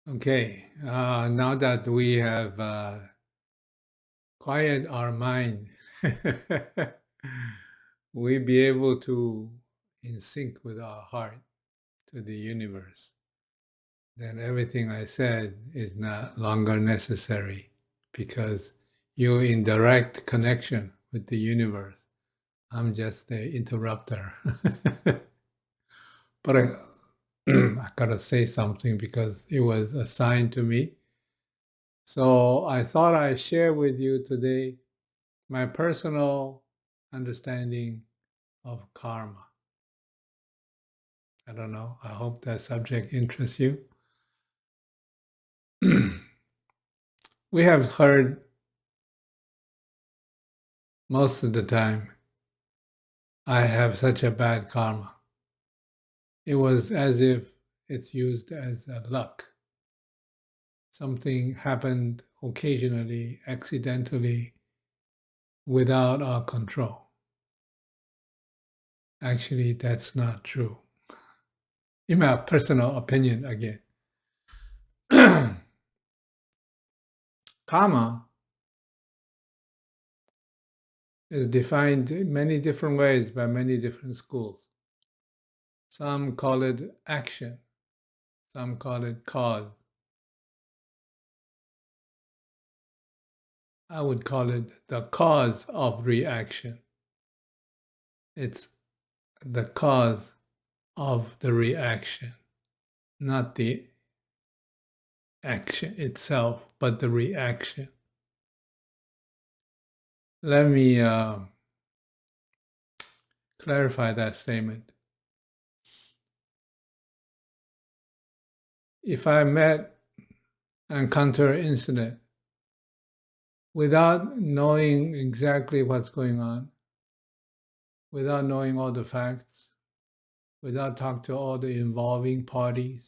Okay, now that we have quieted our mind, we be able to in sync with our heart to the universe. Then everything I said is not longer necessary because you're in direct connection with the universe. I'm just the interrupter. But I gotta say something because it was assigned to me. So I thought I'd share with you today my personal understanding of karma. I don't know. I hope that subject interests you. We have heard most of the time, I have such a bad karma. It was as if it's used as a luck. Something happened occasionally, accidentally, without our control. Actually, that's not true. In my personal opinion, again. Karma is defined in many different ways by many different schools. Some call it action, some call it cause. I would call it the cause of reaction. It's the cause of the reaction, not the action itself, but the reaction. Let me clarify that statement. If I encounter an incident without knowing exactly what's going on, without knowing all the facts, without talking to all the involving parties,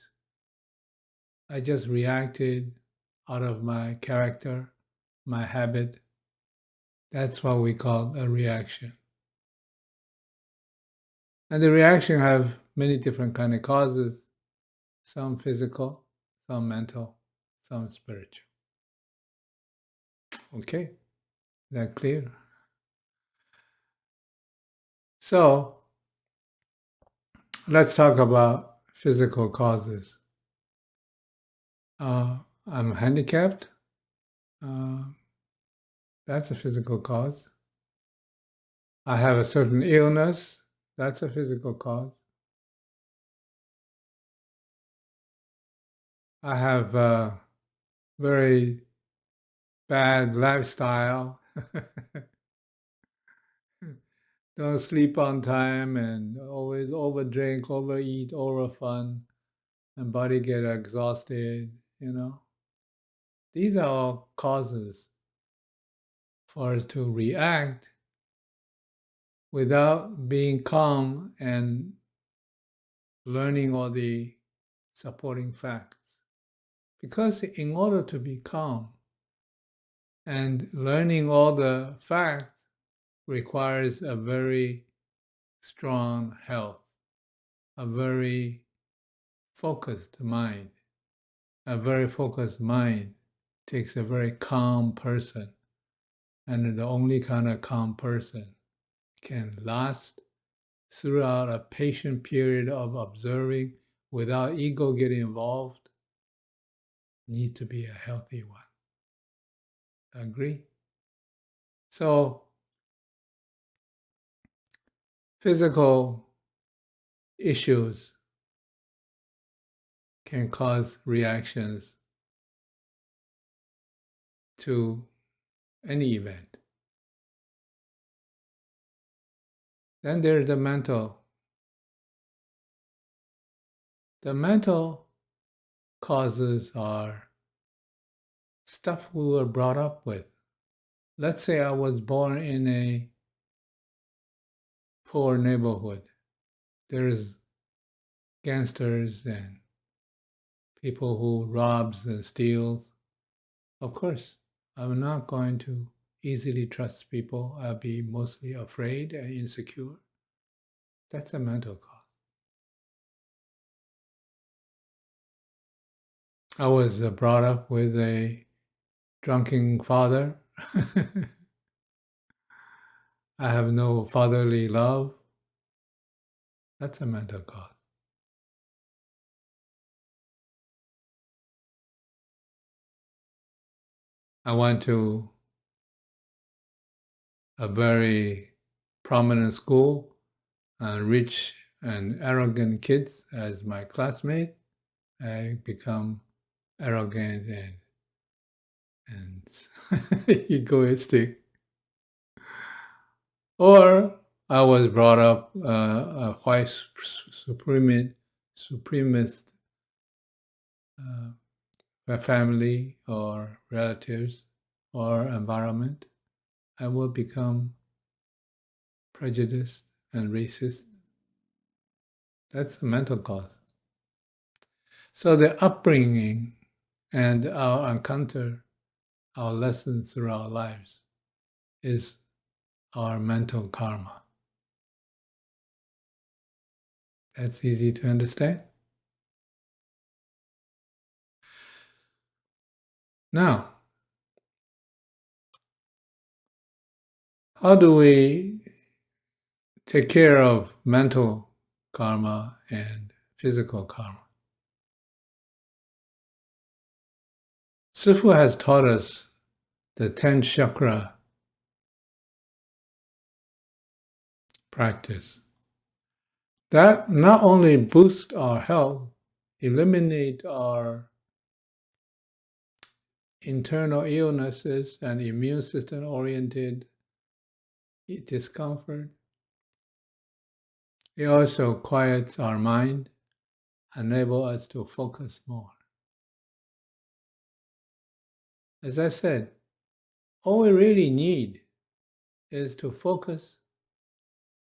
I just reacted out of my character, my habit. That's what we call a reaction. And the reaction have many different kind of causes, some physical, some mental, some spiritual. Okay, is that clear? So let's talk about physical causes. I'm handicapped. Uh, that's a physical cause. I have a certain illness. That's a physical cause. I have a very bad lifestyle. Don't sleep on time and always overdrink, overeat, overfun, and body get exhausted. These are all causes for us to react without being calm and learning all the supporting facts. Because in order to be calm and learning all the facts requires a very strong health, a very focused mind. A very focused mind takes a very calm person, and the only kind of calm person can last throughout a patient period of observing without ego getting involved need to be a healthy one. Agree? So physical issues can cause reactions to any event. Then there's the mental. The mental causes are stuff we were brought up with. Let's say I was born in a poor neighborhood. There's gangsters and people who robs and steals. Of course, I'm not going to easily trust people. I'll be mostly afraid and insecure. That's a mental cause. I was brought up with a drunken father. I have no fatherly love. That's a mental cause. I went to a very prominent school, rich and arrogant kids as my classmate. I become arrogant and egoistic. Or I was brought up a white supremacist family or relatives or environment. I will become prejudiced and racist. That's a mental cause. So the upbringing and our encounter, our lessons through our lives is our mental karma. That's easy to understand. Now, how do we take care of mental karma and physical karma? Sifu has taught us the 10 chakra practice. That not only boosts our health, eliminate our internal illnesses and immune system oriented discomfort. It also quiets our mind, enable us to focus more. As I said, all we really need is to focus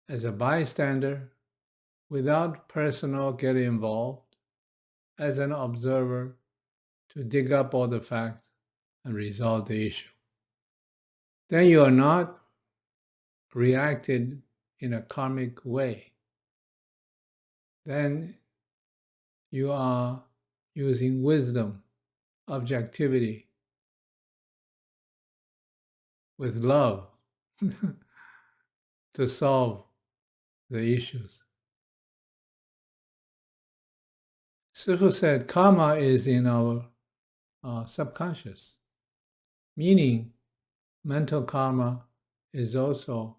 as a bystander without personal getting involved, as an observer to dig up all the facts and resolve the issue. Then you are not reacted in a karmic way. Then you are using wisdom, objectivity, with love to solve the issues. Sifu said karma is in our subconscious, meaning mental karma is also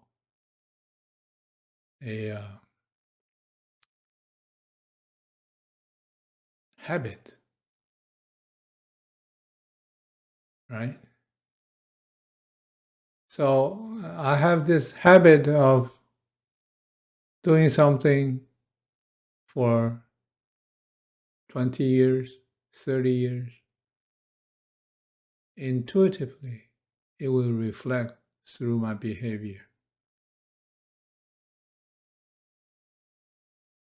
a habit, right? So I have this habit of doing something for 20 years, 30 years. Intuitively, it will reflect through my behavior.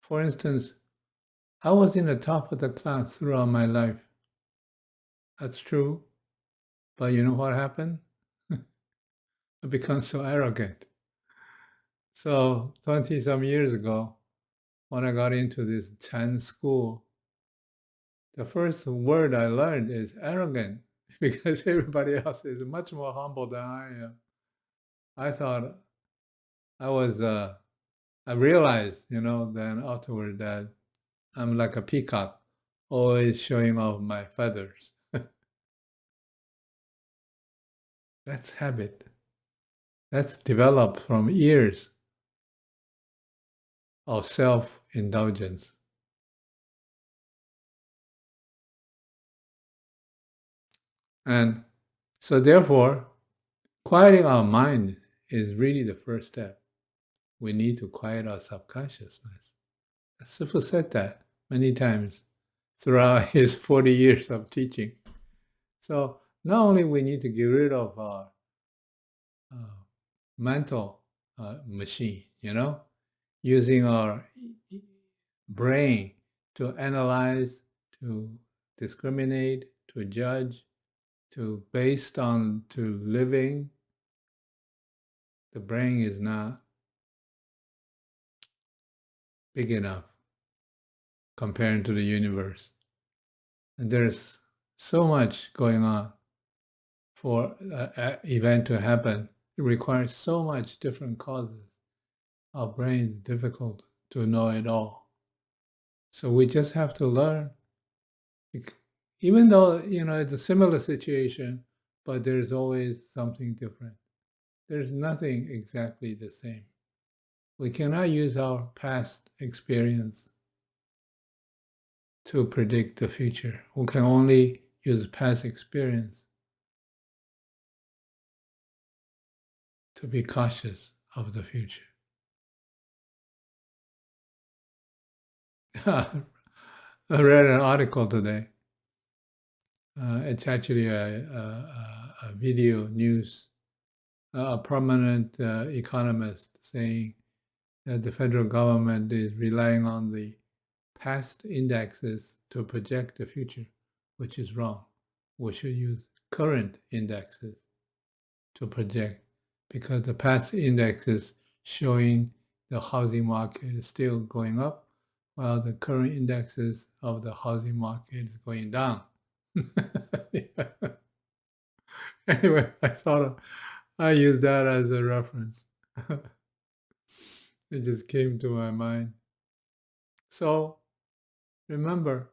For instance, I was in the top of the class throughout my life. That's true. But you know what happened? I become so arrogant. So 20 some years ago, when I got into this Chan school, the first word I learned is arrogant because everybody else is much more humble than I am. I thought I realized, then afterward that I'm like a peacock, always showing off my feathers. That's habit. That's developed from years of self-indulgence. And so therefore, quieting our mind is really the first step. We need to quiet our subconsciousness. Sifu said that many times throughout his 40 years of teaching. So not only we need to get rid of our mental machine, using our brain to analyze, to discriminate, to judge, to based on to living. The brain is not big enough compared to the universe. And there's so much going on for an event to happen. It requires so much different causes. Our brain is difficult to know it all. So we just have to learn. Even though, it's a similar situation, but there's always something different. There's nothing exactly the same. We cannot use our past experience to predict the future. We can only use past experience to be cautious of the future. I read an article today. It's actually a video news, a prominent economist saying that the federal government is relying on the past indexes to project the future, which is wrong. We should use current indexes to project, because the past indexes showing the housing market is still going up, while the current indexes of the housing market is going down. Anyway, I thought I used that as a reference. It just came to my mind. So remember,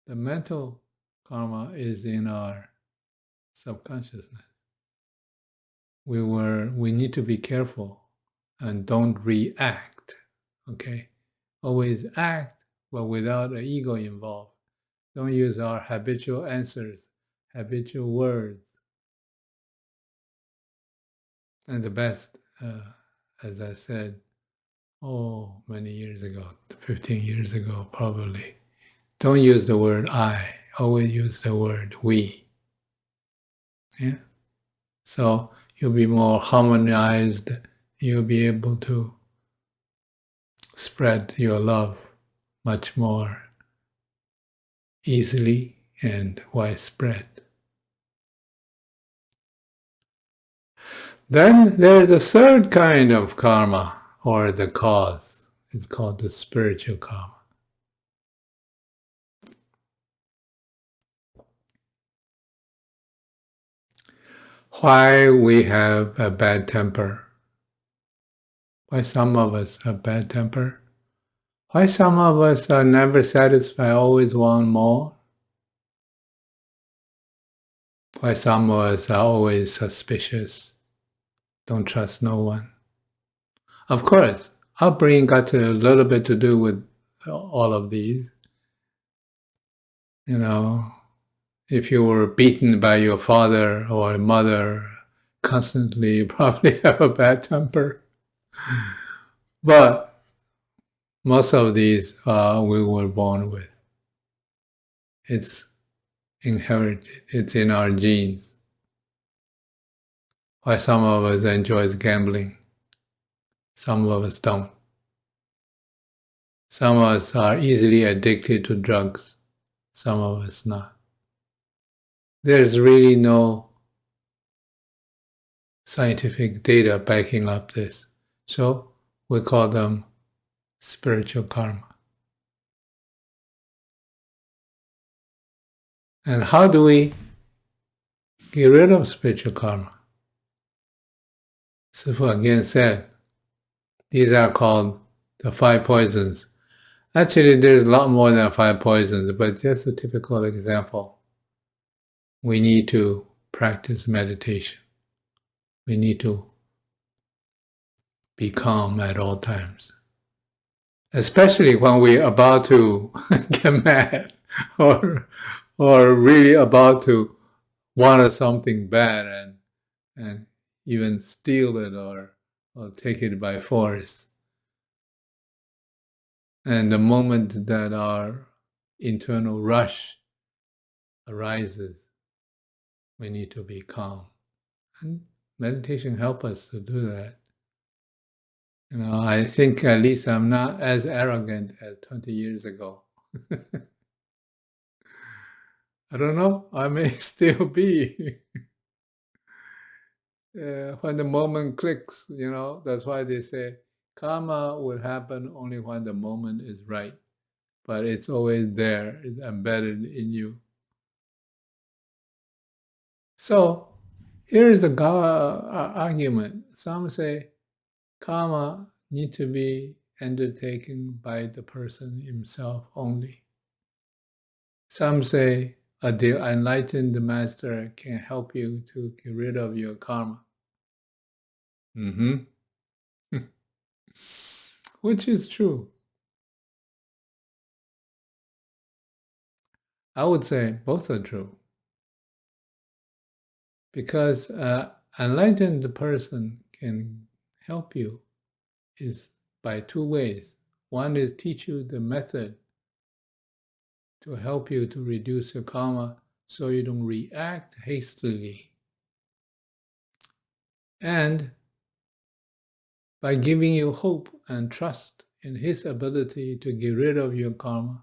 the mental karma is in our subconsciousness. We need to be careful and don't react. Okay? Always act, but without an ego involved. Don't use our habitual answers, habitual words. And the best, as I said, many years ago, 15 years ago probably, don't use the word I. Always use the word we. Yeah? So you'll be more harmonized. You'll be able to spread your love much more easily and widespread. Then there's a third kind of karma, or the cause. It's called the spiritual karma. Why we have a bad temper? Why some of us have bad temper? Why some of us are never satisfied, always want more? Why some of us are always suspicious, don't trust no one? Of course, upbringing got a little bit to do with all of these. If you were beaten by your father or mother constantly, you probably have a bad temper. But most of these we were born with. It's inherited. It's in our genes. Why some of us enjoy gambling, some of us don't. Some of us are easily addicted to drugs, some of us not. There's really no scientific data backing up this. So we call them spiritual karma. And how do we get rid of spiritual karma? Sifu again said, these are called the 5 poisons. Actually, there's a lot more than 5 poisons, but just a typical example. We need to practice meditation. We need to be calm at all times, especially when we're about to get mad or really about to want something bad and even steal it or take it by force. And the moment that our internal rush arises, we need to be calm. And meditation helps us to do that. I think at least I'm not as arrogant as 20 years ago. I don't know, I may still be. When the moment clicks, that's why they say karma will happen only when the moment is right. but it's always there. It's embedded in you. So here is the argument. Some say karma need to be undertaken by the person himself only. Some say the enlightened master can help you to get rid of your karma. Hmm. Which is true. I would say both are true. Because enlightened person can help you is by two ways. One is teach you the method to help you to reduce your karma so you don't react hastily. And by giving you hope and trust in his ability to get rid of your karma,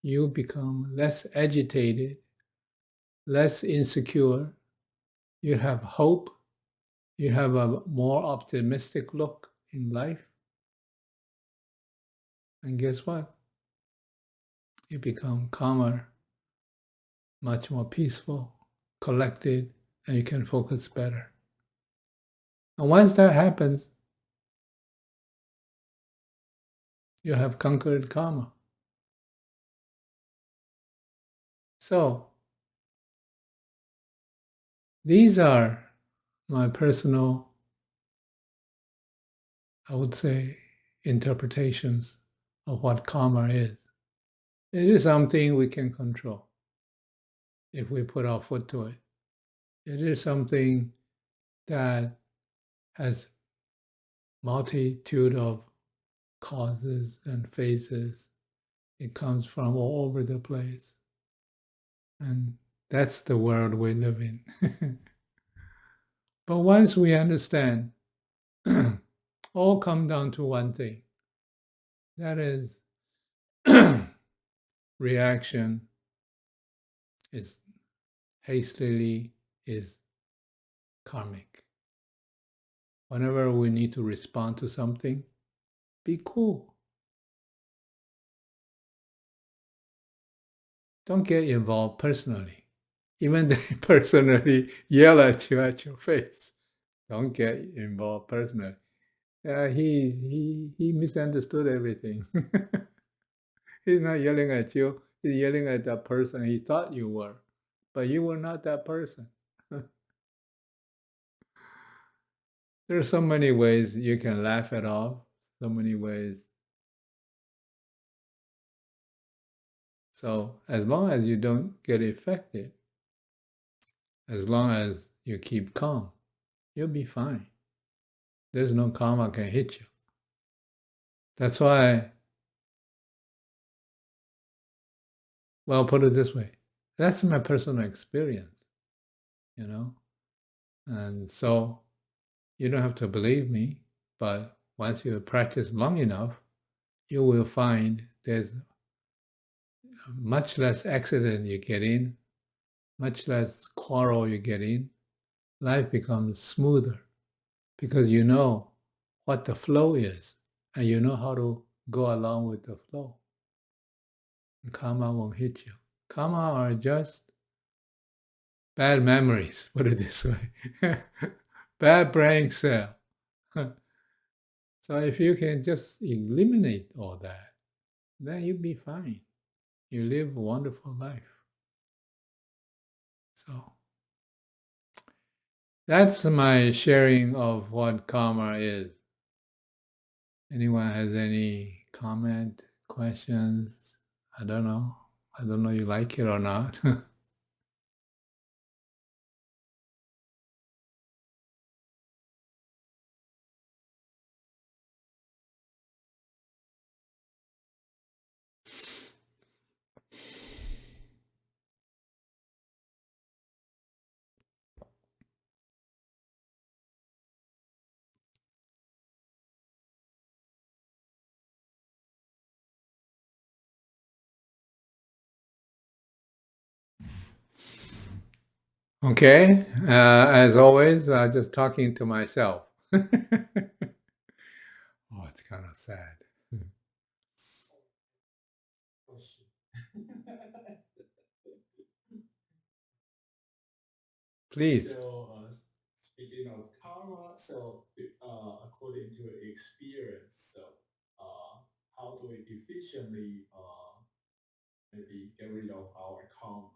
you become less agitated, less insecure, you have hope, you have a more optimistic look in life. And guess what? You become calmer, much more peaceful, collected, and you can focus better. And once that happens, you have conquered karma. So, these are my personal, I would say, interpretations of what karma is. It is something we can control if we put our foot to it. It is something that has multitude of causes and phases. It comes from all over the place. And that's the world we live in. But once we understand, all come down to one thing. That is reaction is hastily is karmic. Whenever we need to respond to something, be cool. Don't get involved personally. Even they personally yell at you at your face. Don't get involved personally. He misunderstood everything. He's not yelling at you. He's yelling at that person he thought you were, but you were not that person. There are so many ways you can laugh it off. So many ways. So as long as you don't get affected, as long as you keep calm, you'll be fine. There's no karma can hit you. That's why, well, put it this way. That's my personal experience, you know? And so you don't have to believe me, but once you practice long enough, you will find there's much less accident you get in, much less quarrel you get in. Life becomes smoother because you know what the flow is and you know how to go along with the flow. And karma won't hit you. Karma are just bad memories, put it this way. Bad brain cell. So if you can just eliminate all that, then you'll be fine. You live a wonderful life. So that's my sharing of what karma is. Anyone has any comment, questions? I don't know. I don't know you like it or not. Okay. As always, just talking to myself. Oh, it's kind of sad. Please. So, speaking of karma, according to experience, how do we efficiently maybe get rid of our karma?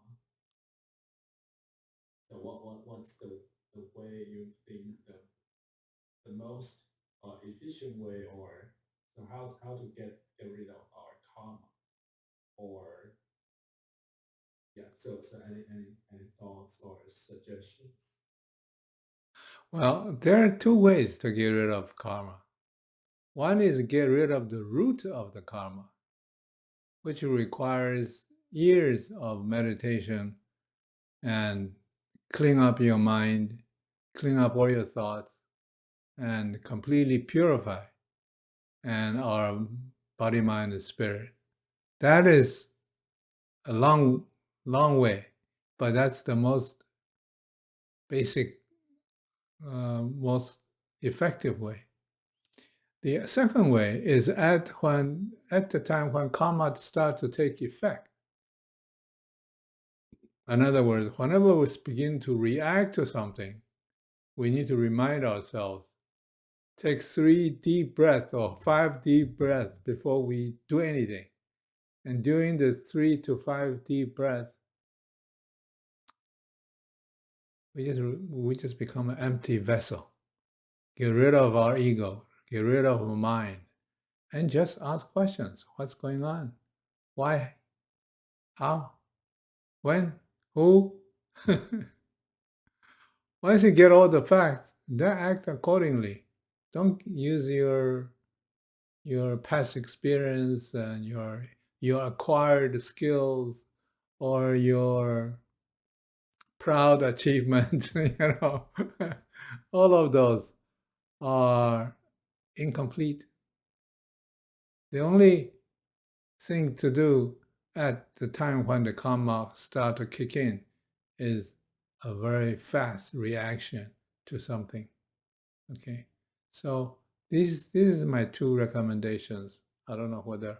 So, what's the way you think the most efficient way, or so how to get rid of our karma, or yeah, so any thoughts or suggestions? Well, there are two ways to get rid of karma. One is get rid of the root of the karma, which requires years of meditation and clean up your mind, clean up all your thoughts, and completely purify and our body, mind, and spirit. That is a long, long way, but that's the most basic, most effective way. The second way is at the time when karma starts to take effect. In other words, whenever we begin to react to something, we need to remind ourselves, take 3 deep breaths or 5 deep breaths before we do anything. And during the 3 to 5 deep breaths, we just become an empty vessel. Get rid of our ego, get rid of our mind, and just ask questions. What's going on? Why? How? When? Who? Once you get all the facts, then act accordingly. Don't use your past experience and your acquired skills or your proud achievements, all of those are incomplete. The only thing to do at the time when the karma start to kick in is a very fast reaction to something. Okay, so these are my two recommendations. I don't know whether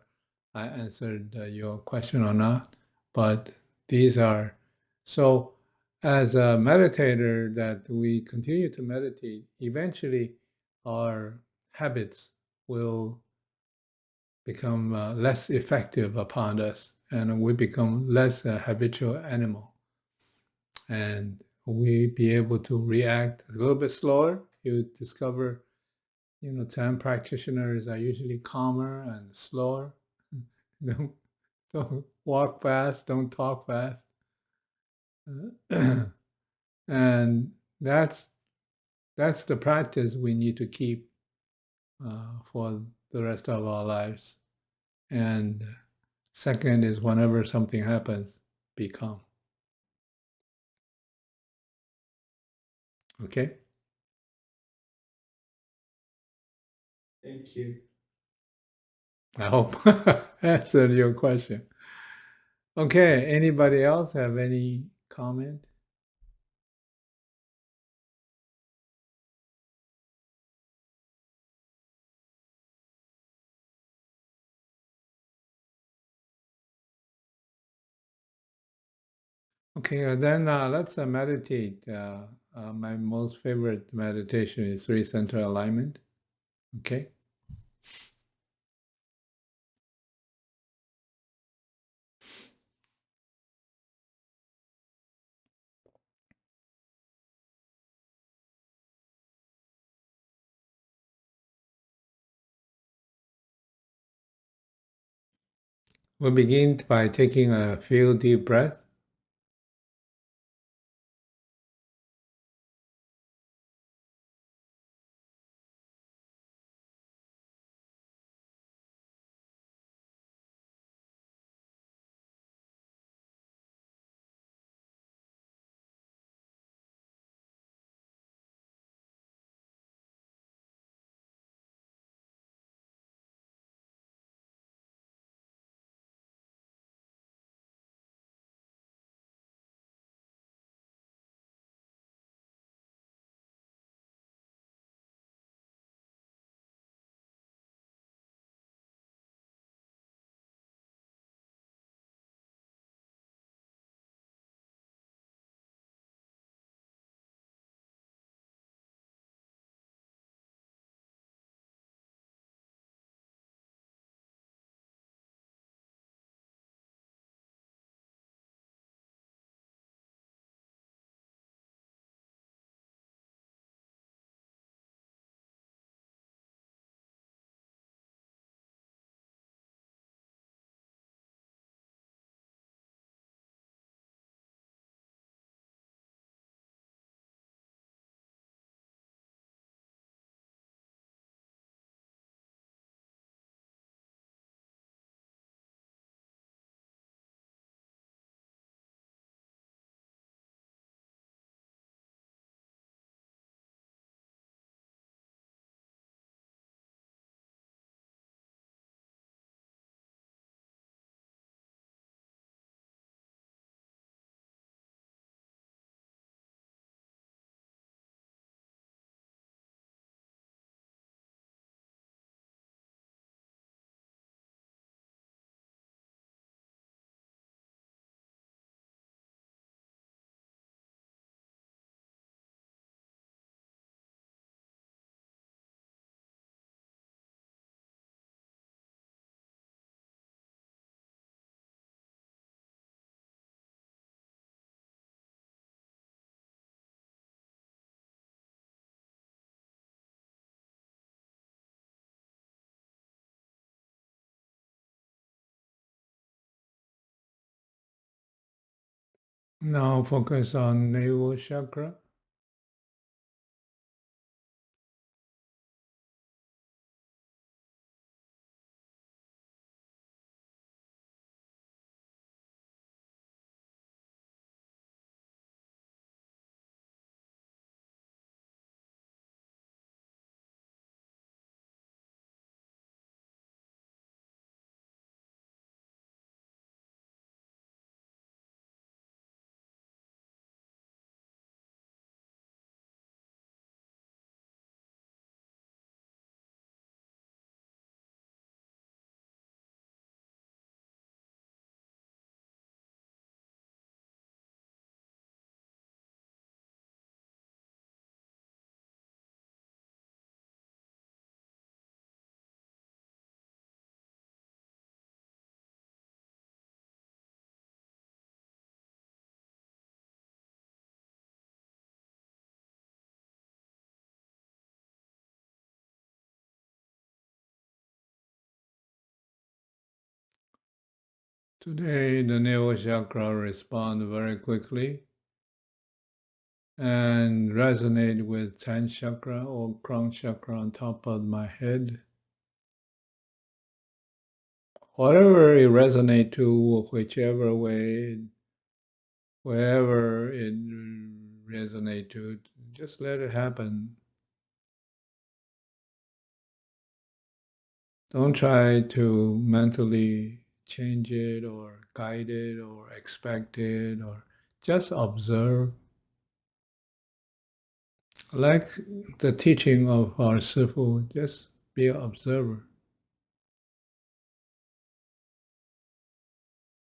I answered your question or not, but these are so. As a meditator, that we continue to meditate, eventually our habits will become less effective upon us, and we become less habitual animal, and we be able to react a little bit slower. You discover, Zen practitioners are usually calmer and slower. don't, don't walk fast, don't talk fast. And that's the practice we need to keep for the rest of our lives. And second is whenever something happens, be calm. Okay? Thank you. I hope answered your question. Okay, anybody else have any comment? Okay, then let's meditate. My most favorite meditation is three center alignment. Okay. We'll begin by taking a few deep breaths. Now focus on navel chakra. Today, the navel chakra respond very quickly and resonate with 10th chakra or crown chakra on top of my head. Whatever it resonate to, whichever way, wherever it resonate to, just let it happen. Don't try to mentally change it or guide it or expect it, or just observe. Like the teaching of our Sifu, just be an observer.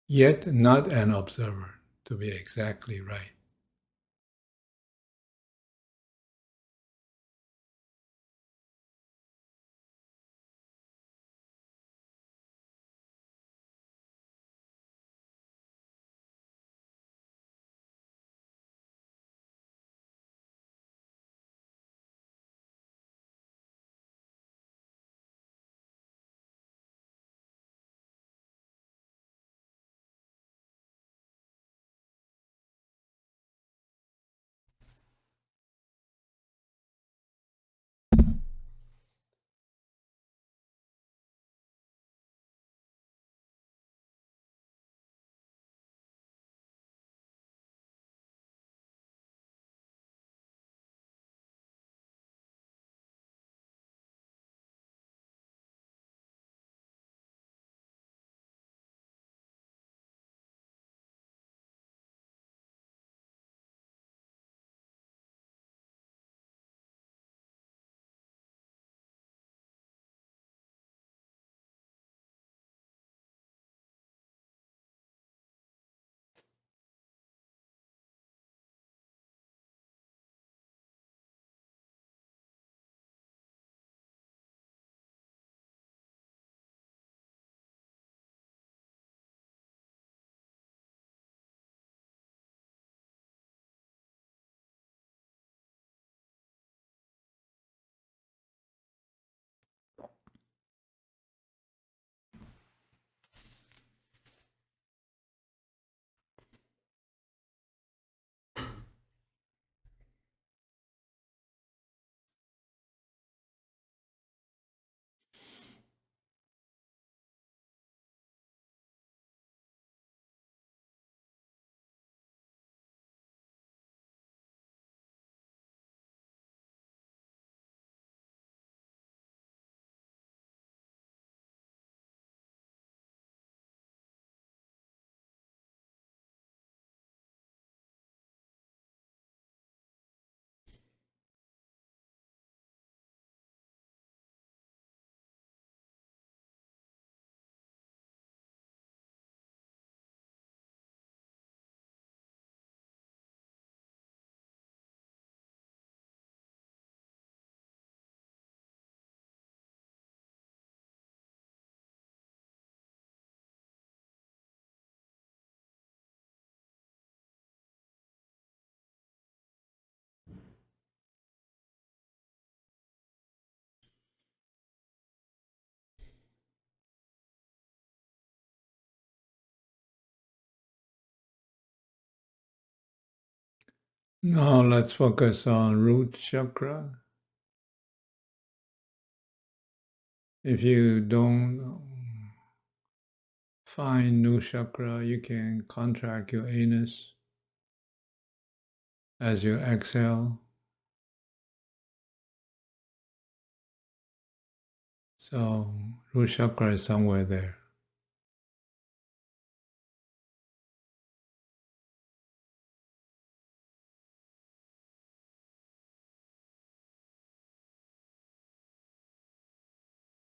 Yet not an observer, to be exactly right. Now let's focus on root chakra. If you don't find root chakra, you can contract your anus as you exhale. So root chakra is somewhere there.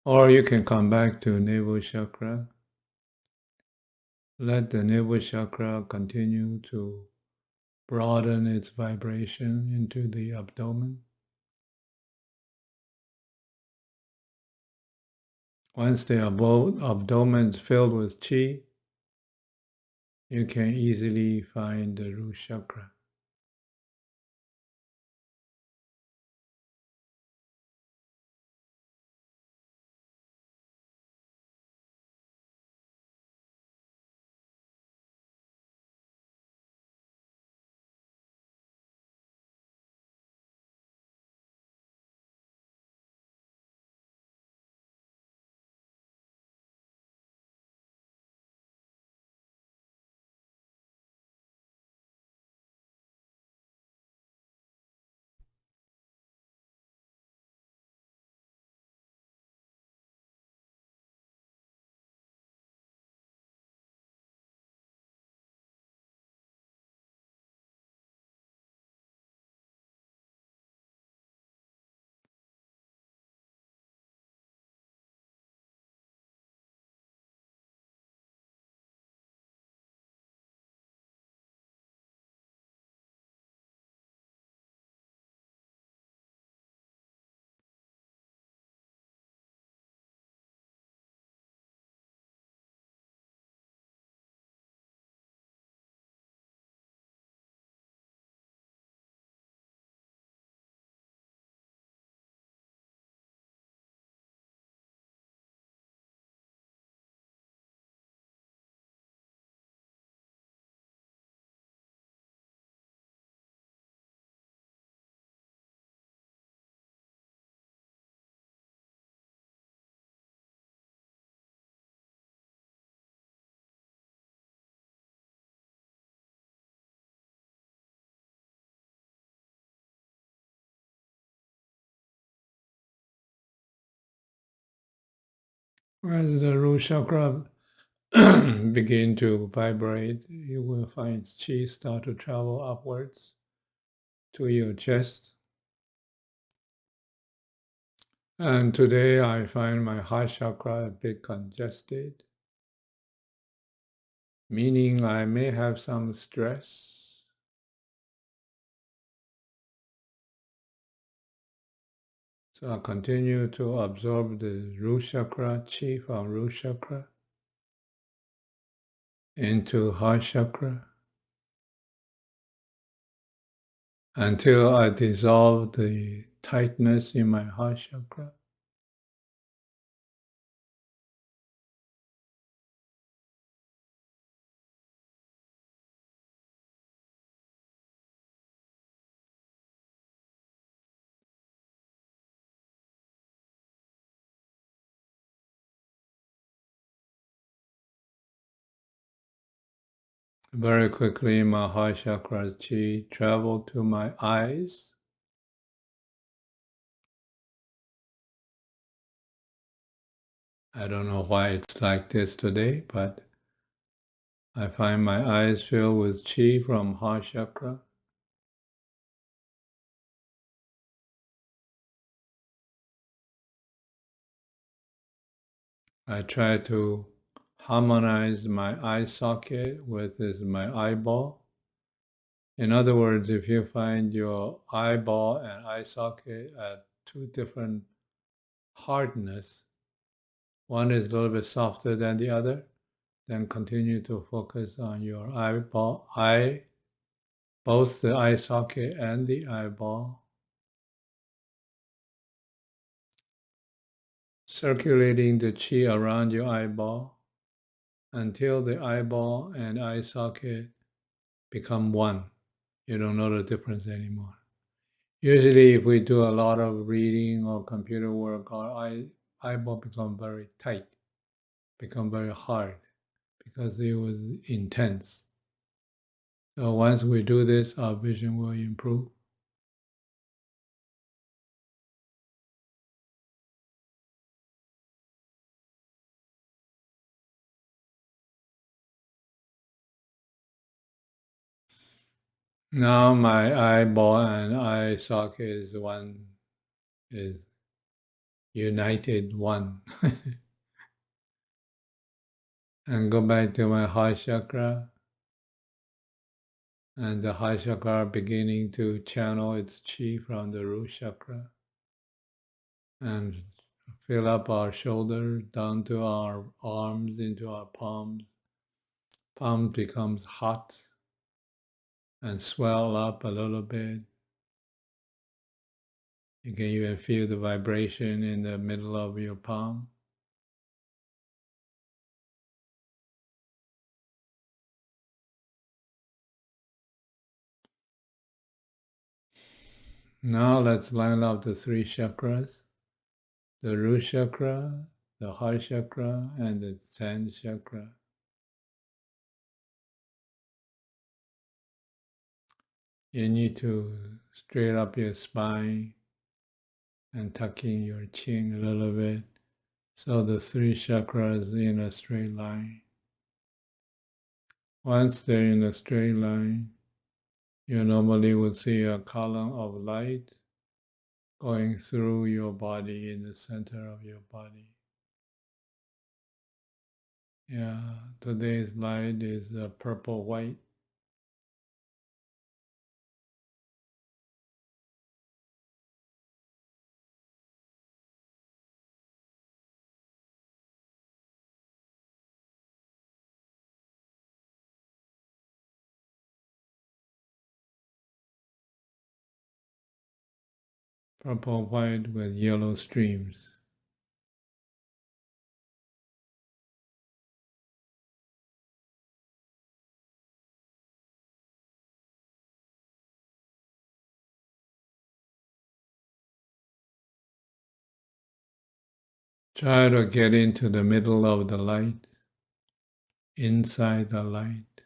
Or you can come back to navel chakra. Let the navel chakra continue to broaden its vibration into the abdomen. Once the abdomen is filled with chi, you can easily find the root chakra. As the root chakra begin to vibrate, you will find chi start to travel upwards to your chest. And today I find my heart chakra a bit congested, meaning I may have some stress. So I'll continue to absorb the root chakra, chi from root chakra into heart chakra until I dissolve the tightness in my heart chakra. Very quickly, my heart chakra chi traveled to my eyes. I don't know why it's like this today, but I find my eyes filled with chi from heart chakra. I try to harmonize my eye socket with my eyeball. In other words, if you find your eyeball and eye socket at two different hardness, one is a little bit softer than the other, then continue to focus on your both the eye socket and the eyeball, circulating the chi around your eyeball until the eyeball and eye socket become one. You don't know the difference anymore. Usually, if we do a lot of reading or computer work, our eyeball become very tight, become very hard because it was intense. So once we do this, our vision will improve. Now my eyeball and eye socket is united one. And go back to my heart chakra, and the heart chakra beginning to channel its chi from the root chakra and fill up our shoulder down to our arms, into our palms. Palm becomes hot and swell up a little bit. You can even feel the vibration in the middle of your palm. Now let's line up the three chakras: the root chakra, the heart chakra, and the sand chakra. You need to straighten up your spine and tuck in your chin a little bit so the three chakras in a straight line. Once they're in a straight line, you normally would see a column of light going through your body in the center of your body. Yeah, today's light is purple-white. Purple-white with yellow streams. Try to get into the middle of the light, inside the light,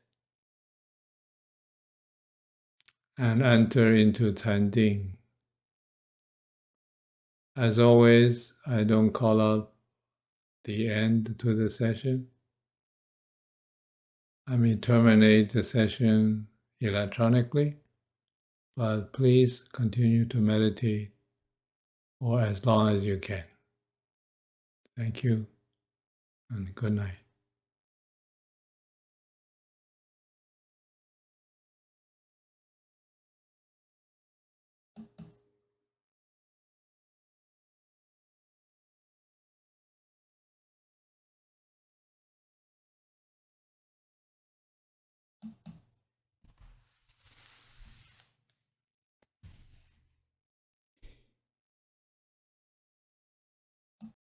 and enter into Tanding. As always, I don't call out the end to the session. I may terminate the session electronically, but please continue to meditate for as long as you can. Thank you and good night.